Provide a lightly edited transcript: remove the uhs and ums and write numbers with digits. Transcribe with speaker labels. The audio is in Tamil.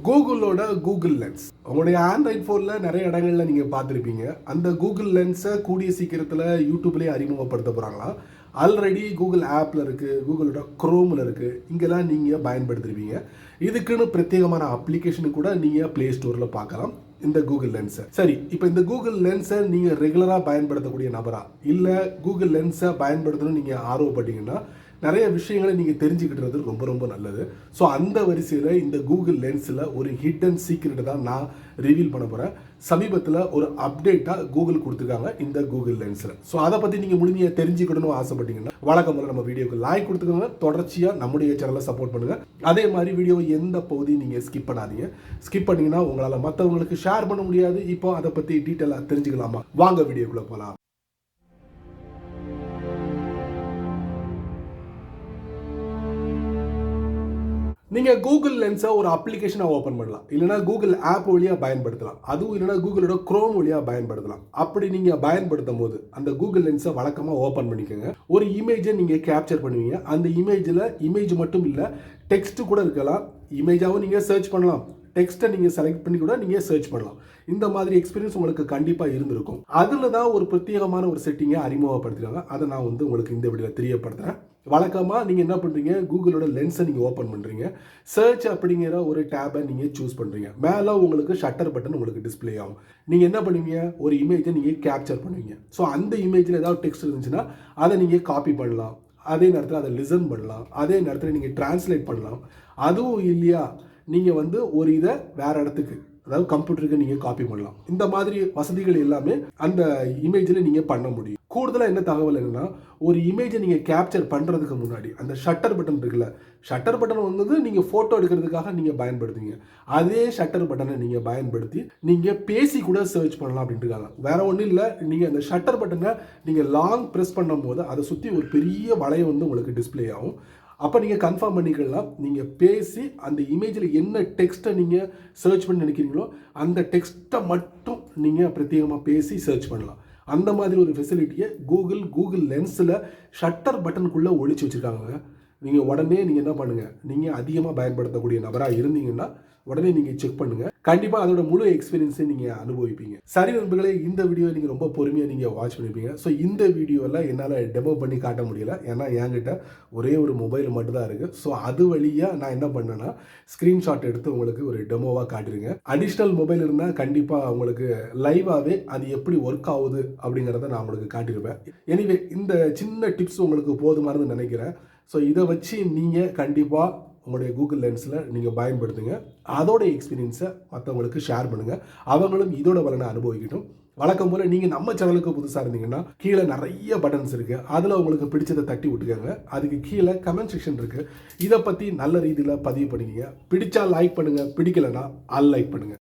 Speaker 1: கூகுளோட கூகுள் லென்ஸ் உங்களுடைய ஆண்ட்ராய்ட் ஃபோனில் நிறைய இடங்களில் நீங்கள் பார்த்துருப்பீங்க. அந்த கூகுள் லென்ஸை கூடிய சீக்கிரத்தில் யூடியூப்லேயே அறிமுகப்படுத்த போகிறாங்களா. ஆல்ரெடி கூகுள் ஆப்பில் இருக்குது, கூகுளோட குரோமில் இருக்குது, இங்கெல்லாம் நீங்கள் பயன்படுத்திருப்பீங்க. இதுக்குன்னு பிரத்யேகமான அப்ளிகேஷனு கூட நீங்கள் ப்ளே ஸ்டோரில் பார்க்கலாம் இந்த கூகுள் லென்ஸை. சரி, இப்போ இந்த கூகுள் லென்ஸை நீங்கள் ரெகுலராக பயன்படுத்தக்கூடிய நபரா, இல்லை கூகுள் லென்ஸை பயன்படுத்தணும்னு நீங்கள் ஆர்வப்பட்டீங்கன்னா நிறைய விஷயங்களை நீங்கள் தெரிஞ்சுக்கிட்டுறது ரொம்ப ரொம்ப நல்லது. ஸோ அந்த வரிசையில் இந்த கூகுள் லென்ஸில் ஒரு ஹிடன் சீக்ரெட் தான் நான் ரிவீல் பண்ண போகிறேன். சமீபத்தில் ஒரு அப்டேட்டாக கூகுள் கொடுத்துருக்காங்க இந்த கூகுள் லென்ஸில். ஸோ அதை பற்றி நீங்கள் முடிஞ்ச தெரிஞ்சுக்கணும்னு ஆசைப்பட்டீங்கன்னா வழக்கம் போல நம்ம வீடியோக்கு லைக் கொடுத்துக்கோங்க. தொடர்ச்சியாக நம்முடைய சேனலை சப்போர்ட் பண்ணுங்கள். அதே மாதிரி வீடியோ எந்த பகுதியும் நீங்கள் ஸ்கிப் பண்ணாதீங்க. ஸ்கிப் பண்ணிங்கன்னா உங்களால் மற்றவங்களுக்கு ஷேர் பண்ண முடியாது. இப்போ அதை பற்றி டீட்டெயிலாக தெரிஞ்சுக்கலாமா? வாங்க வீடியோக்குள்ளே போகலாம். நீங்கள் கூகுள் லென்ஸை ஒரு அப்ளிகேஷனை ஓப்பன் பண்ணலாம், இல்லைனா கூகுள் ஆப் வழியாக பயன்படுத்தலாம், அதுவும் இல்லைனா கூகுளோட குரோம் வழியாக பயன்படுத்தலாம். அப்படி நீங்கள் பயன்படுத்தும் போது அந்த கூகுள் லென்ஸை வழக்கமாக ஓப்பன் பண்ணிக்கோங்க. ஒரு இமேஜை நீங்கள் கேப்சர் பண்ணுவீங்க. அந்த இமேஜ் மட்டும் இல்லை, டெக்ஸ்ட் கூட இருக்கலாம். இமேஜாகவும் நீங்கள் சர்ச் பண்ணலாம், டெக்ஸ்ட்டை நீங்கள் செலக்ட் பண்ணி கூட நீங்கள் சர்ச் பண்ணலாம். இந்த மாதிரி எக்ஸ்பீரியன்ஸ் உங்களுக்கு கண்டிப்பாக இருந்திருக்கும். அதில் தான் ஒரு பிரத்யேகமான ஒரு செட்டிங்கை அறிமுகப்படுத்திருக்காங்க. அதை நான் உங்களுக்கு இந்த வீடியோவில் தெரியப்படுத்துகிறேன். வழக்கமாக நீங்கள் என்ன பண்ணுறீங்க, கூகுளோட லென்ஸை நீங்கள் ஓப்பன் பண்ணுறீங்க. சர்ச் அப்படிங்கிற ஒரு டேபை நீங்கள் சூஸ் பண்ணுறீங்க. மேலே உங்களுக்கு ஷட்டர் பட்டன் உங்களுக்கு டிஸ்பிளே ஆகும். நீங்கள் என்ன பண்ணுவீங்க, ஒரு இமேஜை நீங்கள் கேப்சர் பண்ணுவீங்க. ஸோ அந்த இமேஜில் ஏதாவது டெக்ஸ்ட் இருந்துச்சுன்னா அதை நீங்கள் காப்பி பண்ணலாம். அதே நேரத்தில் அதை லிசன் பண்ணலாம். அதே நேரத்தில் நீங்கள் டிரான்ஸ்லேட் பண்ணலாம். அதுவும் இல்லையா, நீங்கள் ஒரு இதை வேறு இடத்துக்கு, அதாவது கம்ப்யூட்டருக்கு நீங்கள் காப்பி பண்ணலாம். இந்த மாதிரி வசதிகள் எல்லாமே அந்த இமேஜில் நீங்கள் பண்ண முடியும். கூடுதலாக என்ன தகவல் என்னன்னா, ஒரு இமேஜை நீங்கள் கேப்சர் பண்ணுறதுக்கு முன்னாடி அந்த ஷட்டர் பட்டன் இருக்குல்ல, ஷட்டர் பட்டன் நீங்கள் ஃபோட்டோ எடுக்கிறதுக்காக நீங்கள் பயன்படுத்துவீங்க. அதே ஷட்டர் பட்டனை நீங்கள் பயன்படுத்தி நீங்கள் பேசி கூட சர்ச் பண்ணலாம் அப்படின்ட்டு இருக்காங்க. வேற ஒன்றும் இல்லை, நீங்கள் அந்த ஷட்டர் பட்டனை நீங்கள் லாங் ப்ரெஸ் பண்ணும் போது அதை சுற்றி ஒரு பெரிய வளையம் உங்களுக்கு டிஸ்பிளே ஆகும். அப்போ நீங்கள் கன்ஃபார்ம் பண்ணிக்கலாம். நீங்கள் பேசி அந்த இமேஜில் என்ன டெக்ஸ்ட்டை நீங்கள் சர்ச் பண்ணி நினைக்கிறீங்களோ அந்த டெக்ஸ்ட்டை மட்டும் நீங்கள் பிரத்யேகமாக பேசி சர்ச் பண்ணலாம். அந்த மாதிரி ஒரு ஃபெசிலிட்டியை கூகுள் லென்ஸில் ஷட்டர் பட்டனுக்குள்ளே ஒழிச்சு வச்சுருக்காங்க. நீங்கள் உடனே என்ன பண்ணுங்கள், நீங்கள் அதிகமாக பயன்படுத்தக்கூடிய நபராக இருந்தீங்கன்னா உடனே நீங்கள் செக் பண்ணுங்கள். கண்டிப்பாக அதோட முழு எக்ஸ்பீரியன்ஸை நீங்கள் அனுபவிப்பீங்க. சரி நண்பர்களே, இந்த வீடியோ நீங்கள் ரொம்ப பொறுமையாக நீங்கள் வாட்ச் பண்ணிப்பீங்க. ஸோ இந்த வீடியோவில் என்னால் டெமோ பண்ணி காட்ட முடியல, ஏன்னா என்கிட்ட ஒரே ஒரு மொபைல் மட்டும் தான் இருக்குது. ஸோ அது வழியாக நான் என்ன பண்ணேன்னா ஸ்க்ரீன்ஷாட் எடுத்து உங்களுக்கு ஒரு டெமோவாக காட்டிருங்க. அடிஷ்னல் மொபைல் இருந்தால் கண்டிப்பாக உங்களுக்கு லைவாகவே அது எப்படி ஒர்க் ஆகுது அப்படிங்கிறத நான் உங்களுக்கு காட்டியிருப்பேன். எனிவே இந்த சின்ன டிப்ஸ் உங்களுக்கு போதுமானது நினைக்கிறேன். ஸோ இதை வச்சு நீங்கள் கண்டிப்பாக உங்களுடைய கூகுள் லென்ஸில் நீங்கள் பயன்படுத்துங்க. அதோட எக்ஸ்பீரியன்ஸை மற்றவங்களுக்கு ஷேர் பண்ணுங்கள். அவங்களும் இதோட பலனை அனுபவிக்கட்டும். வழக்கம் போல் நீங்கள் நம்ம சேனலுக்கு புதுசாக இருந்தீங்கன்னா கீழே நிறைய பட்டன்ஸ் இருக்குது. அதில் உங்களுக்கு பிடிச்சதை தட்டி விட்டுக்கோங்க. அதுக்கு கீழே கமெண்ட் செக்ஷன் இருக்குது. இதை பற்றி நல்ல ரீதியில் பதிவு பண்ணிக்கங்க. பிடிச்சா லைக் பண்ணுங்கள், பிடிக்கலைன்னா அன்லைக் பண்ணுங்கள்.